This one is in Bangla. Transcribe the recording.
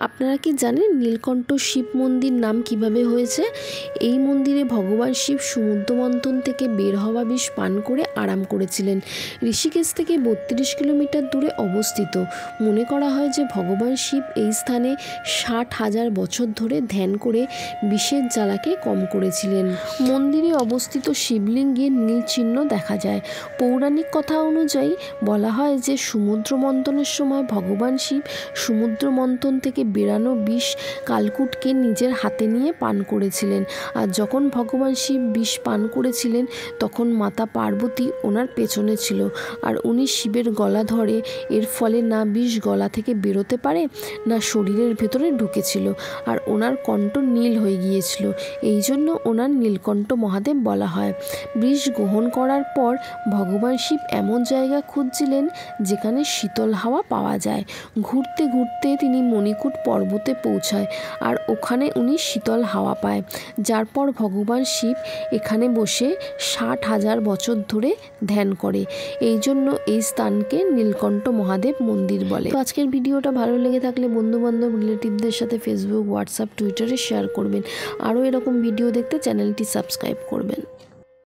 আপনারা কি জানেন নীলকণ্ঠ শিব মন্দির নাম কিভাবে হয়েছে? এই মন্দিরে ভগবান শিব সমুদ্র মন্থন থেকে বের হওয়া বিষ পান করে আরাম করেছিলেন। ঋষিকেশ থেকে 32 কিলোমিটার দূরে অবস্থিত। মনে করা হয় যে ভগবান শিব এই স্থানে 60,000 বছর ধরে ধ্যান করে বিষের জ্বালাকে কম করেছিলেন। মন্দিরে অবস্থিত শিবলিঙ্গে নীল চিহ্ন দেখা যায়। পৌরাণিক কথা অনুযায়ী বলা হয় যে সমুদ্র মন্থনের সময় ভগবান শিব সমুদ্র মন্থন থেকে বেরানো বিষ কালকুটকে নিজের হাতে নিয়ে পান করেছিলেন। আর যখন ভগবান শিব বিষ পান করেছিলেন তখন মাতা পার্বতী ওনার পেছনে ছিল, আর উনি শিবের গলা ধরে। এর ফলে না বিষ গলা থেকে বেরোতে পারে, না শরীরের ভেতরে ঢুকেছিল, আর ওনার কণ্ঠ নীল হয়ে গিয়েছিল। এই জন্য ওনার নীলকণ্ঠ মহাদেব বলা হয়। বিষ গ্রহণ করার পর ভগবান শিব এমন জায়গা খুঁজছিলেন যেখানে শীতল হাওয়া পাওয়া যায়। ঘুরতে ঘুরতে তিনি মণিকূট পর্বতে পৌঁছায়, আর ওখানে উনি শীতল হাওয়া পায়, যার পর ভগবান শিব এখানে বসে 60,000 বছর ধরে ধ্যান করে। এই জন্য এই স্থানকে নীলকণ্ঠ মহাদেব মন্দির বলে। তো আজকের ভিডিওটা ভালো লেগে থাকলে বন্ধুবান্ধব রিলেটিভদের সাথে ফেসবুক, হোয়াটসঅ্যাপ, টুইটারে শেয়ার করবেন। আরও এরকম ভিডিও দেখতে চ্যানেলটি সাবস্ক্রাইব করবেন।